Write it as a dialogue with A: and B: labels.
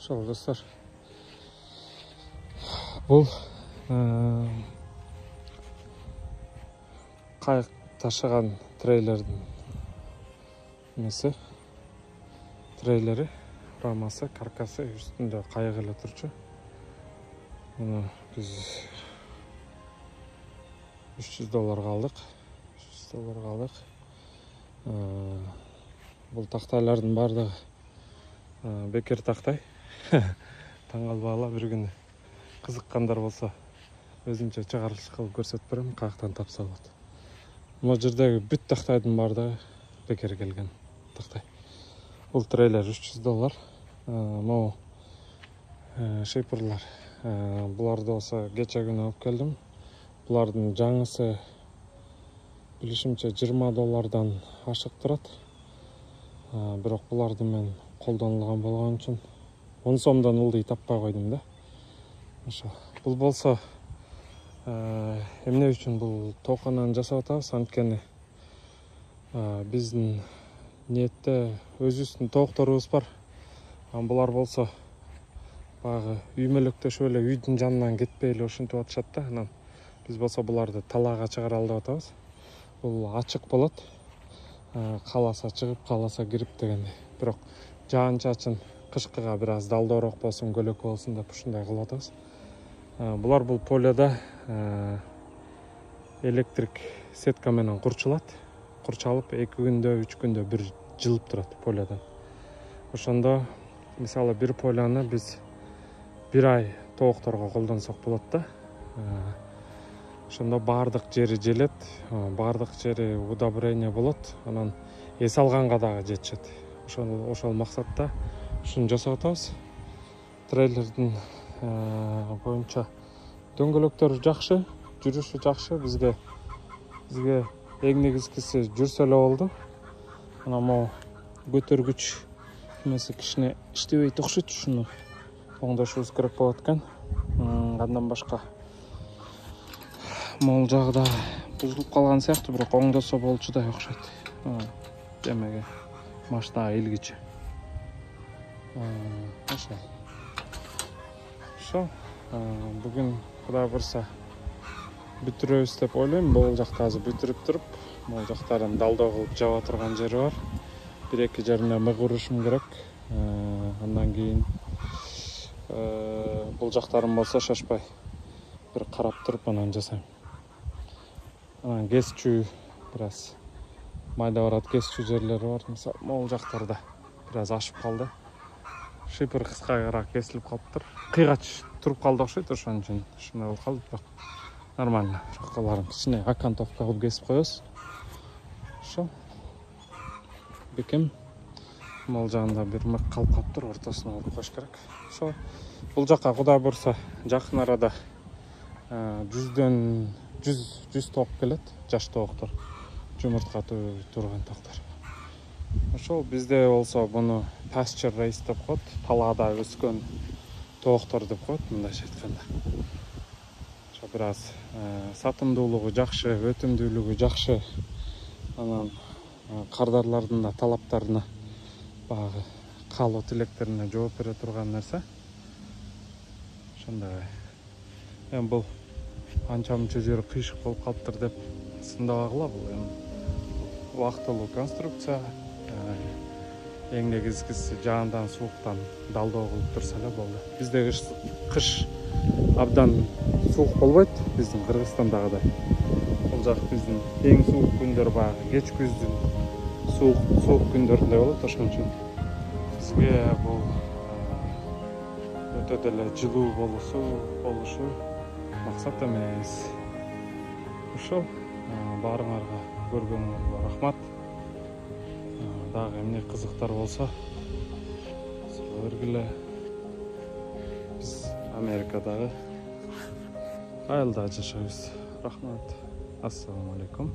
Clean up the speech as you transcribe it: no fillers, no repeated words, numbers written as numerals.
A: Ошол достор. Бул кайык ташыган трейлердин несі, трейлери, рамасы, каркасы үстүндө кайык эле турчу. Муну биз $300 алдык. $300 алдык. Бул тактайлардын бардыгы бекер тактай. Таң калбагыла, бир күнү кызыккандар болсо өзүмчө чыгарылыш кылып көрсөтүп берем, каяктан тапса болот. Могу жердеги бүт тактайдын бардыгы бекер келген тактай. Бул трейлер $300. Могу шейперлар, буларды болсо кече күнү алып келдим. Булардын жаңысы билишимче $20 ашык турат. Бирок буларды мен колдонулган болгон үчүн 10 сомдон ылдый таппай койдум да. Ошо. Бул болсо эмне үчүн бул тоокананы жасап атабыз? Анткени биздин ниетте өзүбүздүн тоокторубуз бар. Булар болсо баягы үй мөлөктөшүп эле үйдүн жанынан кетпей эле ушинтип атышат да. Анан биз болсо буларды талаага чыгаралы деп атабыз. Бул ачык болот. Кааласа чыгып, кааласа кирип дегендей. Бирок жаан-чачын кышкыга бир аз далдоорок болсун, көлөкө болсун деп ушундай кылып атабыз. Булар бул поледа электрик сетка менен курчалат. Курчалып 2 күндө, 3 күндө бир жылып турат поледан. Ошондо мисалы бир поляны биз 1 ай тоокторго колдонсок болот да. Ошондо баардык жери желет, баардык жери удобрение болот. Анан эс алганга дагы жетишет. Ошол максатта ушуну жасап атабыз. Трейлердин боюнча дөңгөлөктөрү жакшы, жүрүшү жакшы. Бизге эң негизгиси жүрсө эле болду. Анан могу көтөргүч эмеси кичине иштебейт окшойт, ушуну оңдошубуз керек болот экен. Андан башка могул жагы да бузулуп калган сыяктуу, бирок оңдосо болчудай окшойт. Демеге машинага илгичи. Ошо. Бүгүн Кудай бурса бүтүрөбүз деп ойлойм. Бул жакта азыр бүтүрүп туруп, могул жактарын далдоо кылып жаба турган жери бар. 1-2 жерине мык урушум керек. Андан кийин бул жактарын болсо шашпай бир карап туруп анан жасайм. Анан кесчү бир аз майда барат, кесчү жерлери бар. Мисалы, могул жактарда бир аз ашып калды. Шипер кыскараак кесилип калыптыр. Кыйгач туруп калды окшойт, ошон үчүн ушундай болуп калды. Бирок нормально. Жакаларын кичине окантовка кылып кесип коебуз. Ошо. Бекем. Могул жагында бир мык калып калыптыр, ортосуна уруп коюш керек. Ошо. Бул жакка Кудай бурса жакын арада 100 тоок келет, жаш тооктор, жумуртка турган тооктор. Ошол бизде болсо буну pasture race деп коет, талаада өскөн тооктор деп коет, мындайча айтканда. Ошо бир аз сатымдуулугу жакшы, өтүмдүүлүгү жакшы. Анан кардарлардын да талаптарына, баягы каалоо тилектерине жооп бере турган нерсе. Ошондой. Эми бул анча-мынча жери кыйшык болуп калыптыр деп сындабагыла, бул эми убактылуу конструкция. Эң негизгиси жаандан, сууктан далдоо кылып турса эле болду. Бизде кыш абдан суук болбойт, биздин Кыргызстандагыдай. Бул жак биздин эң суук күндөр баягы кеч күздүн суук күндөрүндө болот. Ошон үчүн бизге бул өтө деле жылуу болушу максат эмес. Ошол баарыңарга көргөнүңөргө рахмат. Дагы эмне кызыктар болсо бергиле. Биз Америкадагы айылда жашайбыз. Рахмат. Ассаламу алейкум.